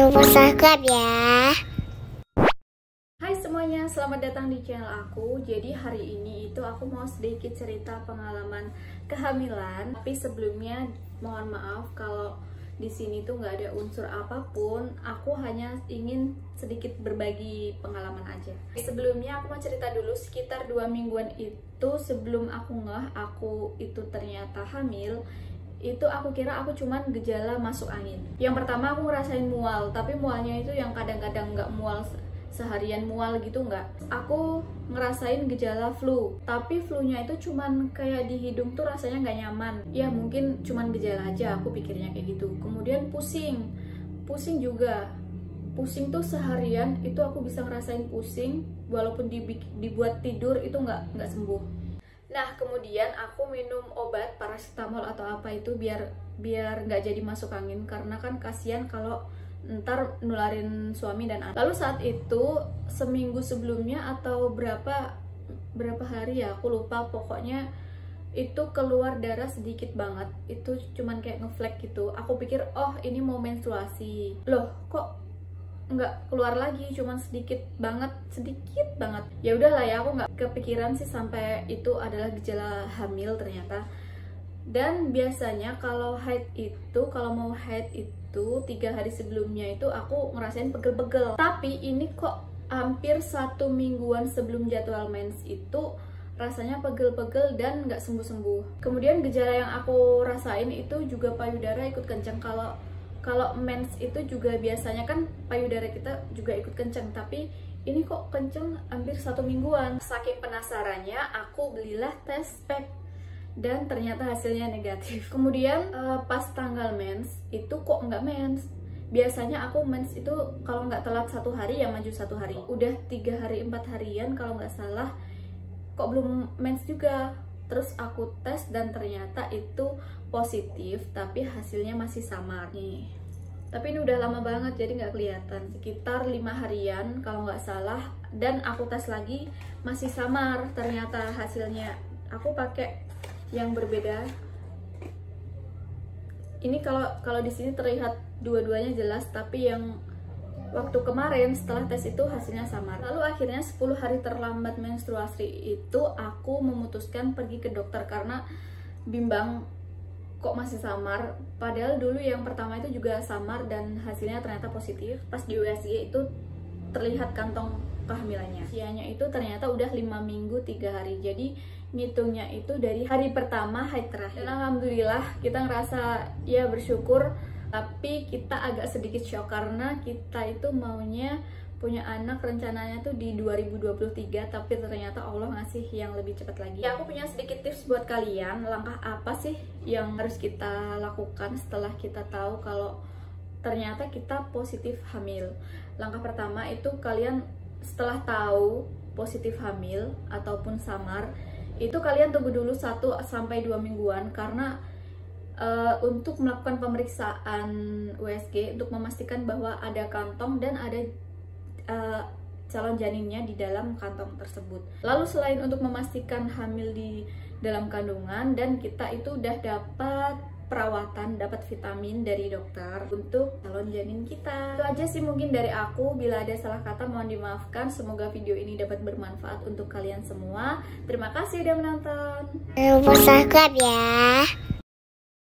lupa subscribe ya. Hai semuanya, selamat datang di channel aku. Jadi hari ini itu aku mau sedikit cerita pengalaman kehamilan. Tapi sebelumnya mohon maaf kalau di sini tuh nggak ada unsur apapun. Aku hanya ingin sedikit berbagi pengalaman aja. Sebelumnya aku mau cerita dulu, sekitar 2 mingguan itu sebelum aku ngeh aku itu ternyata hamil, itu aku kira aku cuman gejala masuk angin. Yang pertama aku ngerasain mual, tapi mualnya itu yang kadang-kadang nggak mual seharian mual gitu, nggak. Aku ngerasain gejala flu, tapi flu-nya itu cuman kayak di hidung tuh rasanya nggak nyaman. Ya mungkin cuman gejala aja, aku pikirnya kayak gitu. Kemudian pusing juga. Pusing tuh seharian itu aku bisa ngerasain pusing, walaupun dibuat tidur itu nggak sembuh. Nah kemudian aku minum obat paracetamol atau apa itu biar nggak jadi masuk angin, karena kan kasihan kalau ntar nularin suami dan anak. Lalu saat itu seminggu sebelumnya atau berapa hari ya aku lupa, pokoknya itu keluar darah sedikit banget, itu cuman kayak ngeflek gitu. Aku pikir oh ini mau menstruasi, loh kok nggak keluar lagi, cuman sedikit banget. Ya udahlah ya, aku nggak kepikiran sih sampai itu adalah gejala hamil ternyata. Dan biasanya kalau mau haid itu 3 hari sebelumnya itu aku ngerasain pegel-pegel. Tapi ini kok hampir 1 mingguan sebelum jadwal mens itu rasanya pegel-pegel dan nggak sembuh-sembuh. Kemudian gejala yang aku rasain itu juga payudara ikut kencang. Kalau mens itu juga biasanya kan payudara kita juga ikut kencang, tapi ini kok kenceng hampir 1 mingguan. Saking penasarannya aku belilah tes pack dan ternyata hasilnya negatif. Kemudian pas tanggal mens itu kok nggak mens. Biasanya aku mens itu kalau nggak telat 1 hari ya maju 1 hari. Udah 3 hari 4 harian kalau nggak salah kok belum mens juga. Terus aku tes dan ternyata itu positif, tapi hasilnya masih samar nih. Tapi ini udah lama banget jadi nggak kelihatan, sekitar 5 harian kalau nggak salah. Dan aku tes lagi masih samar ternyata hasilnya. Aku pakai yang berbeda. Ini kalau di sini terlihat dua-duanya jelas, tapi yang waktu kemarin setelah tes itu hasilnya samar. Lalu akhirnya 10 hari terlambat menstruasi itu aku memutuskan pergi ke dokter karena bimbang kok masih samar. Padahal dulu yang pertama itu juga samar dan hasilnya ternyata positif. Pas di USG itu terlihat kantong kehamilannya. Usianya itu ternyata udah 5 minggu 3 hari. Jadi ngitungnya itu dari hari pertama haid terakhir. Dan alhamdulillah kita ngerasa ya bersyukur, tapi kita agak sedikit shock karena kita itu maunya punya anak rencananya tuh di 2023, tapi ternyata Allah ngasih yang lebih cepat lagi. Ya, aku punya sedikit tips buat kalian, langkah apa sih yang harus kita lakukan setelah kita tahu kalau ternyata kita positif hamil. Langkah pertama itu kalian setelah tahu positif hamil ataupun samar, itu kalian tunggu dulu 1 sampai 2 mingguan karena untuk melakukan pemeriksaan USG untuk memastikan bahwa ada kantong dan ada calon janinnya di dalam kantong tersebut. Lalu selain untuk memastikan hamil di dalam kandungan, dan kita itu udah dapat perawatan, dapat vitamin dari dokter untuk calon janin kita. Itu aja sih mungkin dari aku. Bila ada salah kata mohon dimaafkan. Semoga video ini dapat bermanfaat untuk kalian semua. Terima kasih udah menonton. Jangan lupa subscribe ya.